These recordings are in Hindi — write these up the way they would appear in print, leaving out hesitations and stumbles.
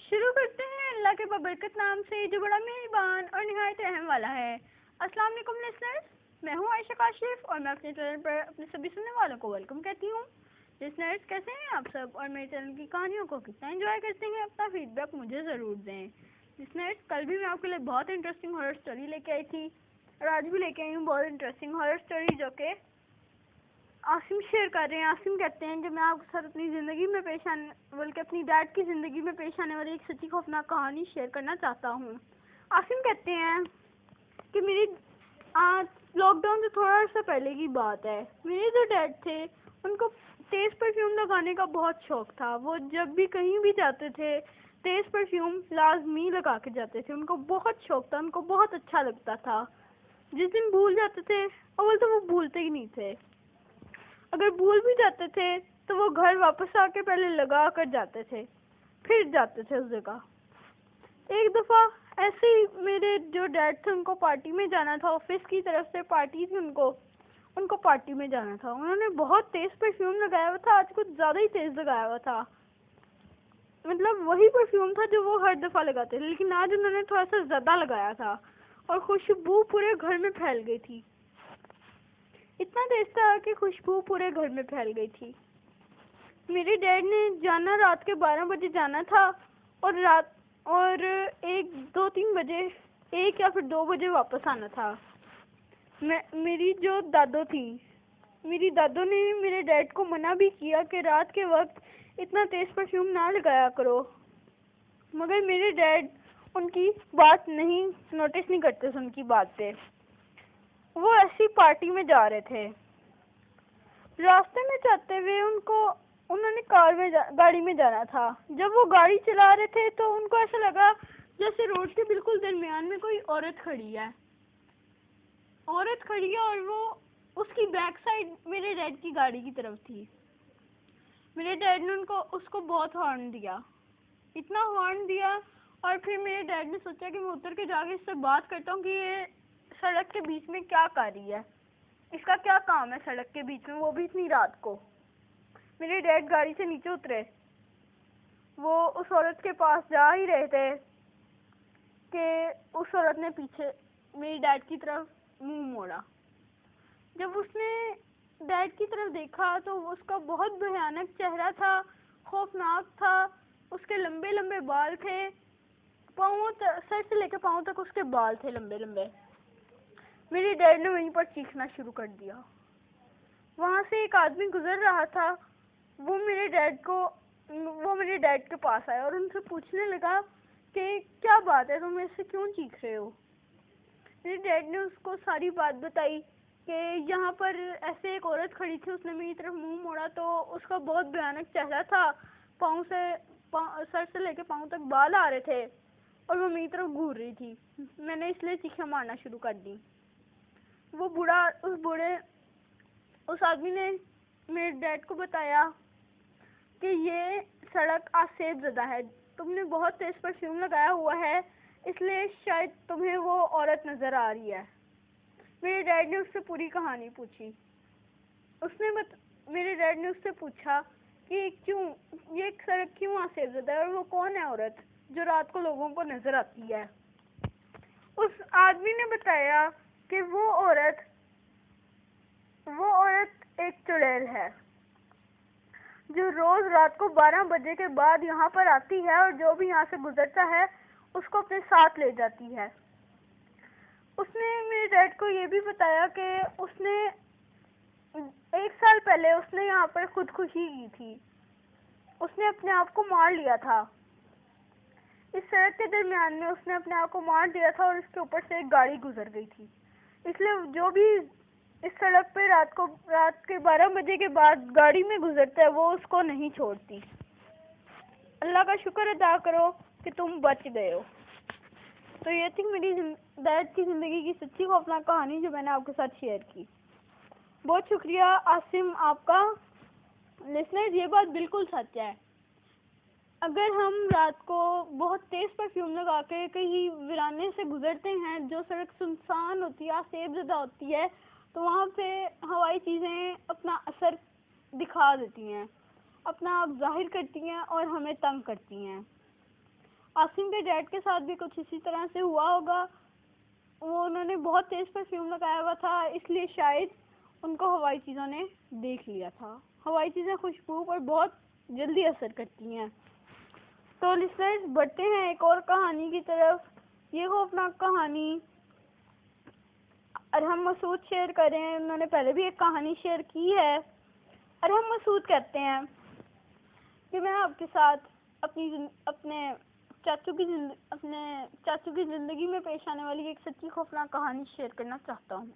शुरू करते हैं अल्लाह के बबरकत नाम से जो बड़ा मेहरबान और निहायत रहम वाला है। अस्सलाम वालेकुम लिसनर्स, मैं हूँ आयशा काशिफ और मैं अपने चैनल पर अपने सभी सुनने वालों को वेलकम कहती हूँ। लिसनर्स, कैसे हैं आप सब और मेरे चैनल की कहानियों को कितना एंजॉय करते हैं? अपना फीडबैक मुझे ज़रूर दें। लिसनर्स, कल भी मैं आपके लिए बहुत इंटरेस्टिंग हॉरर स्टोरी लेके आई थी और आज भी लेके आई हूँ बहुत इंटरेस्टिंग हॉरर स्टोरी जो कि आसिम शेयर कर रहे हैं। आसिम कहते हैं कि मैं आपके साथ अपनी ज़िंदगी में पेश आने बल्कि अपनी डैड की ज़िंदगी में पेश आने वाली एक सच्ची खौफनाक कहानी शेयर करना चाहता हूँ। आसिम कहते हैं कि मेरी लॉकडाउन से थोड़ा सा पहले की बात है। मेरे जो डैड थे उनको तेज़ परफ्यूम लगाने का बहुत शौक था। वो जब भी कहीं भी जाते थे तेज़ परफ्यूम लाजमी लगा के जाते थे। उनको बहुत शौक था, उनको बहुत अच्छा लगता था। जिस दिन भूल जाते थे अव्वल तो वो भूलते ही नहीं थे, अगर भूल भी जाते थे तो वो घर वापस आके पहले लगा कर जाते थे फिर जाते थे उस जगह। एक दफ़ा ऐसे ही मेरे जो डैड थे उनको पार्टी में जाना था, ऑफिस की तरफ से पार्टी थी, उनको पार्टी में जाना था। उन्होंने बहुत तेज़ परफ्यूम लगाया हुआ था, आज कुछ ज़्यादा ही तेज़ लगाया हुआ था। मतलब वही परफ्यूम था जो वो हर दफ़ा लगाते थे, लेकिन आज उन्होंने थोड़ा सा ज़्यादा लगाया था और खुशबू पूरे घर में फैल गई थी। इतना तेज था कि खुशबू पूरे घर में फैल गई थी। मेरे डैड ने जाना रात के 12 बजे जाना था और 1-2-3 बजे 1 या फिर 2 बजे वापस आना था। मेरी जो दादो थी, मेरी दादो ने मेरे डैड को मना भी किया कि रात के वक्त इतना तेज परफ्यूम ना लगाया करो, मगर मेरे डैड उनकी बात नहीं नोटिस नहीं करते थे। उनकी बात पे वो ऐसी पार्टी में जा रहे थे। रास्ते में जाते हुए उन्होंने गाड़ी में जाना था। जब वो गाड़ी चला रहे थे तो उनको ऐसा लगा जैसे रोड के बिल्कुल दरमियान में कोई औरत खड़ी है और वो उसकी बैक साइड मेरे डैड की गाड़ी की तरफ थी। मेरे डैड ने उसको बहुत हॉर्न दिया, इतना हॉर्न दिया, और फिर मेरे डैड ने सोचा कि मैं उतर के जाके इससे बात करता हूँ कि ये सड़क के बीच में क्या कर रही है, इसका क्या काम है सड़क के बीच में, वो भी इतनी रात को। मेरे डैड गाड़ी से नीचे उतरे, वो उस औरत के पास जा ही रहे थे कि उस औरत ने पीछे मेरे डैड की तरफ मुंह मोड़ा। जब उसने डैड की तरफ देखा तो उसका बहुत भयानक चेहरा था, खौफनाक था। उसके लंबे लंबे बाल थे, सर से लेकर पाँव तक उसके बाल थे लंबे लंबे। मेरे डैड ने वहीं पर चीखना शुरू कर दिया। वहां से एक आदमी गुजर रहा था, वो मेरे डैड के पास आया और उनसे पूछने लगा कि क्या बात है, तुम ऐसे क्यों चीख रहे हो। मेरे डैड ने उसको सारी बात बताई कि यहाँ पर ऐसे एक औरत खड़ी थी, उसने मेरी तरफ मुंह मोड़ा तो उसका बहुत भयानक चेहरा था, सर से लेके पाँव तक बाल आ रहे थे और वो मेरी तरफ घूर रही थी। मैंने इसलिए चीखें मारना शुरू कर दी। उस आदमी ने मेरे डैड को बताया कि ये सड़क आज सेफज़दा है, तुमने बहुत तेज परफ्यूम लगाया हुआ है इसलिए शायद तुम्हें वो औरत नजर आ रही है। मेरे डैड ने उससे पूरी कहानी पूछी। मेरे डैड ने उससे पूछा कि ये सड़क क्यों सेफज़दा है और वो कौन है औरत जो रात को लोगों को नजर आती है। उस आदमी ने बताया कि वो औरत एक चुड़ैल है जो रोज रात को 12 बजे के बाद यहाँ पर आती है और जो भी यहाँ से गुजरता है उसको अपने साथ ले जाती है। उसने मेरे डैड को ये भी बताया कि उसने 1 साल पहले उसने यहाँ पर खुदकुशी की थी, उसने अपने आप को मार लिया था। इस सड़क के दरमियान में उसने अपने आप को मार दिया था और उसके ऊपर से एक गाड़ी गुजर गई थी। इसलिए जो भी इस सड़क पे रात के 12 बजे के बाद गाड़ी में गुजरता है वो उसको नहीं छोड़ती। अल्लाह का शुक्र अदा करो कि तुम बच गए हो। तो ये थी मेरी डैड की ज़िंदगी की सच्ची खौफनाक कहानी जो मैंने आपके साथ शेयर की। बहुत शुक्रिया आसिम आपका। लिसनर्स, ये बात बिल्कुल सच है। अगर हम रात को बहुत तेज़ परफ्यूम लगा के कहीं वीराने से गुजरते हैं जो सड़क सुनसान होती है, सेफज़दा होती है, तो वहाँ पे हवाई चीज़ें अपना असर दिखा देती हैं, अपना आप जाहिर करती हैं और हमें तंग करती हैं। आसिम के डैड के साथ भी कुछ इसी तरह से हुआ होगा। वो उन्होंने बहुत तेज परफ्यूम लगाया हुआ था, इसलिए शायद उनको हवाई चीज़ों ने देख लिया था। हवाई चीज़ें खुशबू पर बहुत जल्दी असर करती हैं। तो लिसनर्स, बढ़ते हैं एक और कहानी की तरफ। ये खौफनाक कहानी अरहम मसूद शेयर कर रहे हैं। उन्होंने पहले भी एक कहानी शेयर की है। अरहम मसूद कहते हैं कि मैं आपके साथ अपने चाचू की जिंदगी में पेश आने वाली एक सच्ची खौफनाक कहानी शेयर करना चाहता हूँ।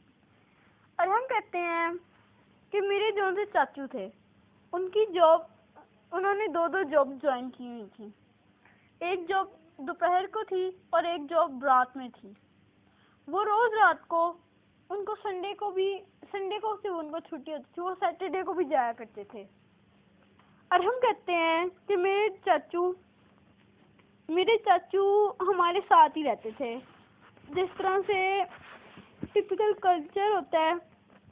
अरहम कहते हैं कि मेरे जो से चाचू थे, उन्होंने दो जॉब ज्वाइन की हुई थी। एक जॉब दोपहर को थी और एक जॉब रात में थी। वो रोज रात को, उनको संडे को सिर्फ उनको छुट्टी होती थी, वो सैटरडे को भी जाया करते थे। और हम कहते हैं कि मेरे चाचू हमारे साथ ही रहते थे। जिस तरह से टिपिकल कल्चर होता है,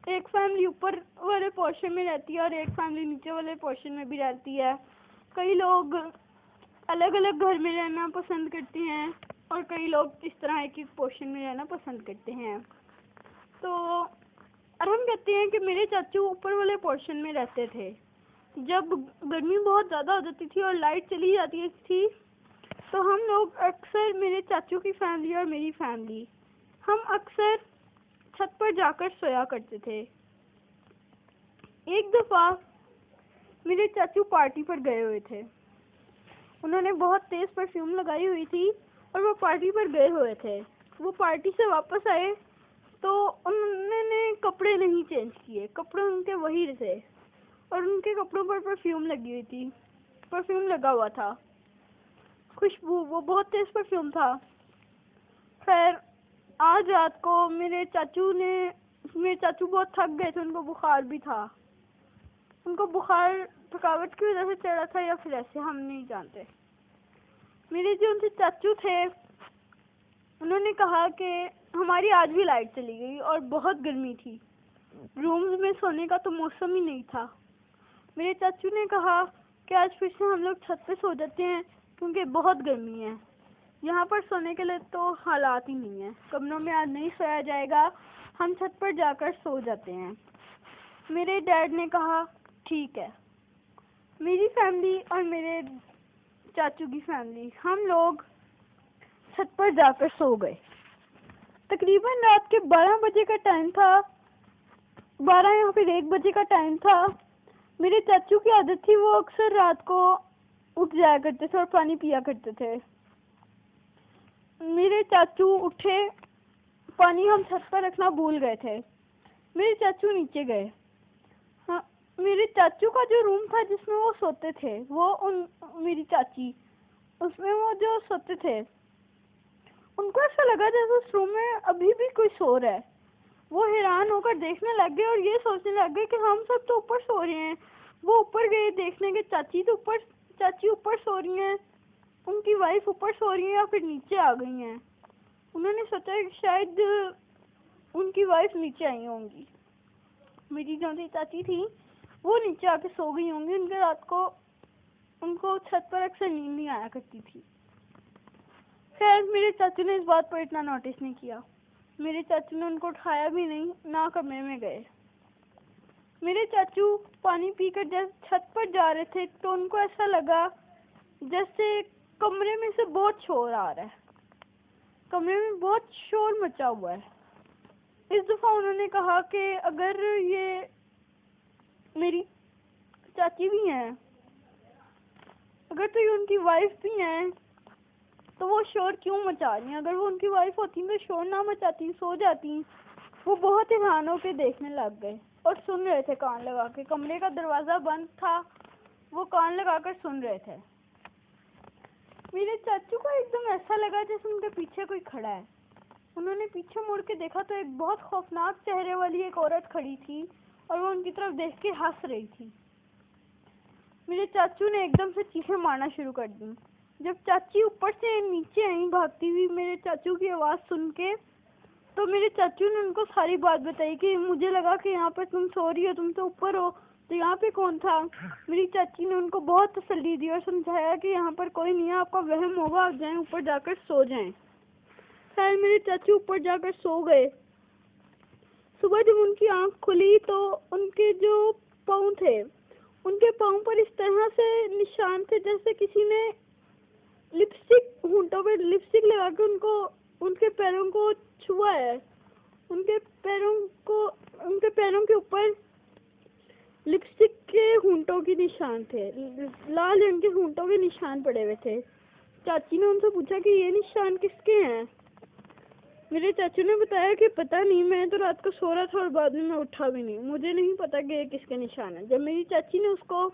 एक फैमिली ऊपर वाले पोर्शन में रहती है और एक फैमिली नीचे वाले पोर्शन में भी रहती है। कई लोग अलग अलग घर में रहना पसंद करते हैं और कई लोग इस तरह एक पोर्शन में रहना पसंद करते हैं। तो और हम कहते हैं कि मेरे चाचू ऊपर वाले पोर्शन में रहते थे। जब गर्मी बहुत ज़्यादा हो जाती थी और लाइट चली जाती थी, तो हम लोग अक्सर, मेरे चाचू की फैमिली और मेरी फैमिली, हम अक्सर छत पर जाकर सोया करते थे। एक दफ़ा मेरे चाचू पार्टी पर गए हुए थे। उन्होंने बहुत तेज़ परफ्यूम लगाई हुई थी और वो पार्टी पर गए हुए थे। वो पार्टी से वापस आए तो उन्होंने कपड़े नहीं चेंज किए, कपड़े उनके वही थे और उनके कपड़ों पर परफ्यूम लगी हुई थी, परफ्यूम लगा हुआ था, खुशबू, वो बहुत तेज परफ्यूम था। खैर, आज रात को मेरे चाचू बहुत थक गए थे, उनको बुखार भी था। उनको बुखार थकावट की वजह से चढ़ा था या फिर ऐसे, हम नहीं जानते। मेरे जो उनसे चाचू थे, उन्होंने कहा कि हमारी आज भी लाइट चली गई और बहुत गर्मी थी, रूम्स में सोने का तो मौसम ही नहीं था। मेरे चाचू ने कहा कि आज फिर से हम लोग छत पे सो जाते हैं क्योंकि बहुत गर्मी है, यहाँ पर सोने के लिए तो हालात ही नहीं है, कमरों में आज नहीं सोया जाएगा, हम छत पर जाकर सो जाते हैं। मेरे डैड ने कहा ठीक है। मेरी फैमिली और मेरे चाचू की फैमिली, हम लोग छत पर जाकर सो गए। तकरीबन रात के 12 बजे का टाइम था, 12 या फिर 1 बजे का टाइम था। मेरे चाचू की आदत थी, वो अक्सर रात को उठ जाया करते थे और पानी पिया करते थे। मेरे चाचू उठे, पानी हम छत पर रखना भूल गए थे। मेरे चाचू नीचे गए। हाँ, मेरे चाचू का जो रूम था जिसमें वो सोते थे, मेरी चाची, उसमें वो जो सोते थे, उनको ऐसा लगा जैसे उस रूम में अभी भी कोई सो रहा है। वो हैरान होकर देखने लग गए और ये सोचने लग गए कि हम सब तो ऊपर सो रहे हैं। वो ऊपर गए देखने के चाची ऊपर सो रही हैं, उनकी वाइफ ऊपर सो रही है या फिर नीचे आ गई हैं। उन्होंने सोचा कि शायद उनकी वाइफ नीचे आई होंगी। मेरी जो चाची थी वो नीचे आके सो गई होंगी। उनके रात को उनको छत पर अक्सर नींद नहीं आया करती थी। खैर, मेरे चाचू ने इस बात पर इतना नोटिस नहीं किया। मेरे चाचू ने उनको उठाया भी नहीं, ना कमरे में गए। मेरे चाचू पानी पीकर जब छत पर जा रहे थे तो उनको ऐसा लगा जैसे कमरे में से बहुत शोर आ रहा है, कमरे में बहुत शोर मचा हुआ है। इस दफा उन्होंने कहा कि अगर ये मेरी चाची भी हैं, अगर तो ये उनकी वाइफ भी हैं, तो वो शोर क्यों मचा रही हैं? अगर वो उनकी वाइफ होती तो शोर ना मचाती, सो जाती। वो बहुत हैरान होकर देखने लग गए और सुन रहे थे कान लगा के। कमरे का दरवाजा बंद था, वो कान लगाकर सुन रहे थे। मेरे चाचू को एकदम ऐसा लगा जैसे उनके पीछे कोई खड़ा है। उन्होंने पीछे मुड़ के देखा तो एक बहुत खौफनाक चेहरे वाली एक औरत खड़ी थी और वो उनकी तरफ देख के हंस रही थी। मेरे चाचू ने एकदम से चीखें मारना शुरू कर दी। जब चाची ऊपर से नीचे आई भागती हुई मेरे चाचू की आवाज़ सुन के, तो मेरे चाचू ने उनको सारी बात बताई कि मुझे लगा कि यहाँ पर तुम सो रही हो, तुम तो ऊपर हो, तो यहाँ पे कौन था? मेरी चाची ने उनको बहुत तसल्ली दी और समझाया कि यहाँ पर कोई नहीं है, आपका वहम होगा, आप जाएं ऊपर जाकर सो जाएं। खैर मेरे चाची ऊपर जाकर सो गए। सुबह जब उनकी आंख खुली तो उनके जो पाँव थे, उनके पाँव पर इस तरह से निशान थे जैसे किसी ने होंठों पे लिपस्टिक लगा के उनके पैरों को छुआ है। उनके पैरों के ऊपर लिपस्टिक के होंठों के निशान थे, लाल रंग के होंठों के निशान पड़े हुए थे। चाची ने उनसे पूछा कि ये निशान किसके हैं? मेरे चाचू ने बताया कि पता नहीं, मैं तो रात को सो रहा था और बाद में मैं उठा भी नहीं, मुझे नहीं पता कि ये किसके निशान है। जब मेरी चाची ने उसको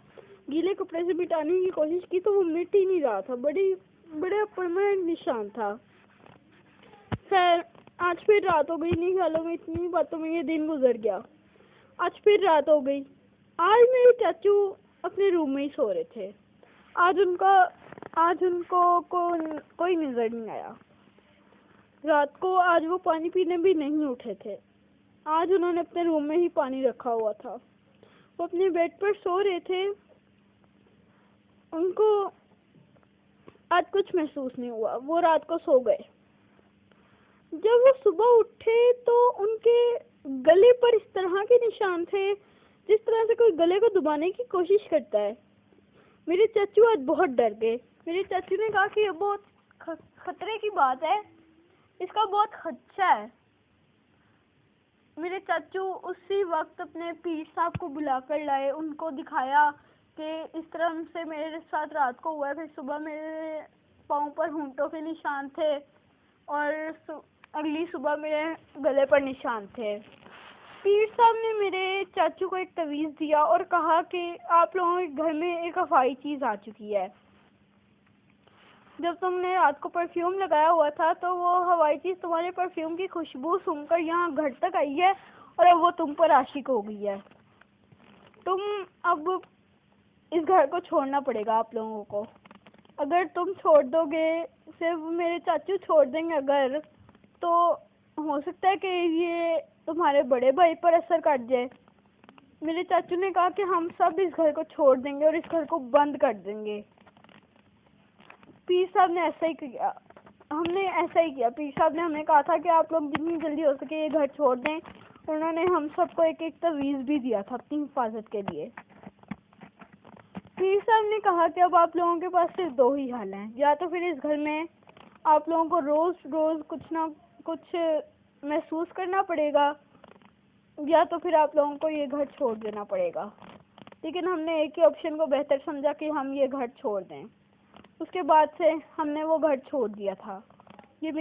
गीले कपड़े से मिटाने की कोशिश की तो वो मिट ही नहीं रहा था, बड़े परमानेंट निशान था। खैर आज फिर रात हो गई, नहीं ख्यालों में इतनी बातों में ये दिन गुजर गया। आज फिर रात हो गई। आज मेरे चाचू अपने रूम में ही सो रहे थे। आज उनको कोई नजर नहीं आया। रात को आज वो पानी पीने भी नहीं उठे थे। आज उन्होंने अपने रूम में ही पानी रखा हुआ था। वो अपने बेड पर सो रहे थे। उनको आज कुछ महसूस नहीं हुआ, वो रात को सो गए। जब वो सुबह उठे तो उनके गले पर इस तरह के निशान थे जिस तरह से कोई गले को दबाने की कोशिश करता है। मेरे चाचू आज बहुत डर गए। मेरे चाचू ने कहा कि ये बहुत खतरे की बात है, इसका बहुत खदशा है। मेरे चाचू उसी वक्त अपने पीर साहब को बुलाकर लाए, उनको दिखाया कि इस तरह से मेरे साथ रात को हुआ है। फिर सुबह मेरे पाँव पर होंठों के निशान थे और अगली सुबह मेरे गले पर निशान थे। पीर साहब ने मेरे चाचू को एक तवीज़ दिया और कहा कि आप लोगों के घर में एक अफाई चीज़ आ चुकी है। जब तुमने रात को परफ्यूम लगाया हुआ था तो वो हवाई चीज़ तुम्हारे परफ्यूम की खुशबू सूंघकर यहाँ घर तक आई है और अब वो तुम पर आशिक हो गई है। तुम अब इस घर को छोड़ना पड़ेगा आप लोगों को। अगर तुम छोड़ दोगे, सिर्फ मेरे चाचू छोड़ देंगे अगर, तो हो सकता है कि ये तुम्हारे बड़े भाई पर असर कर जाए। मेरे चाचू ने कहा कि हम सब इस घर को छोड़ देंगे और इस घर को बंद कर देंगे। पीर साहब ने ऐसा ही किया, हमने ऐसा ही किया। पीर साहब ने हमें कहा था कि आप लोग जितनी जल्दी हो सके ये घर छोड़ दें। उन्होंने हम सबको एक एक तवीज़ भी दिया था अपनी हिफाजत के लिए। पीर साहब ने कहा कि अब आप लोगों के पास सिर्फ दो ही हाल हैं, या तो फिर इस घर में आप लोगों को रोज रोज कुछ ना कुछ महसूस करना पड़ेगा, या तो फिर आप लोगों को ये घर छोड़ देना पड़ेगा। लेकिन हमने एक ही ऑप्शन को बेहतर समझा कि हम ये घर छोड़ दें। उसके बाद से हमने वो घर छोड़ दिया था। ये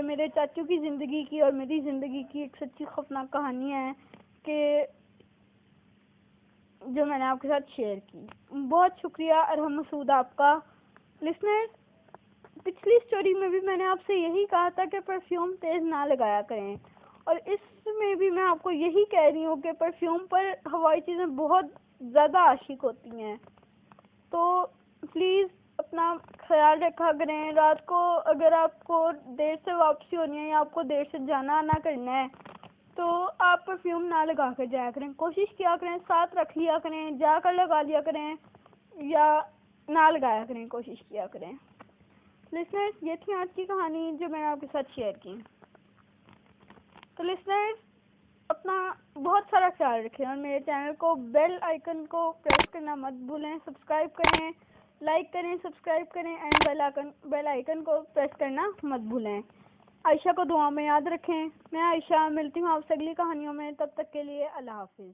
मेरे चाचू की ज़िंदगी की और मेरी ज़िंदगी की एक सच्ची खौफनाक कहानी है कि जो मैंने आपके साथ शेयर की। बहुत शुक्रिया अरहम मसूद आपका। लिसनर्स, पिछली स्टोरी में भी मैंने आपसे यही कहा था कि परफ्यूम तेज़ ना लगाया करें, और इसमें भी मैं आपको यही कह रही हूँ कि परफ्यूम पर हवाई चीज़ें बहुत ज़्यादा आशिक होती हैं। तो प्लीज़ अपना ख्याल रखा करें। रात को अगर आपको देर से वापसी होनी है या आपको देर से जाना आना करना है तो आप परफ्यूम ना लगा कर जाया करें। कोशिश किया करें, साथ रख लिया करें, जाकर लगा लिया करें या ना लगाया करें, कोशिश किया करें। लिसनर्स, ये थी आज की कहानी जो मैंने आपके साथ शेयर की। तो लिसनर्स, अपना बहुत सारा ख्याल रखें और मेरे चैनल को बेल आइकन को प्रेस करना मत भूलें। सब्सक्राइब करें, लाइक करें, सब्सक्राइब करें एंड बेल आइकन को प्रेस करना मत भूलें। आयशा को दुआ में याद रखें। मैं आयशा, मिलती हूँ आपसे अगली कहानियों में। तब तक के लिए अल्लाह हाफिज़।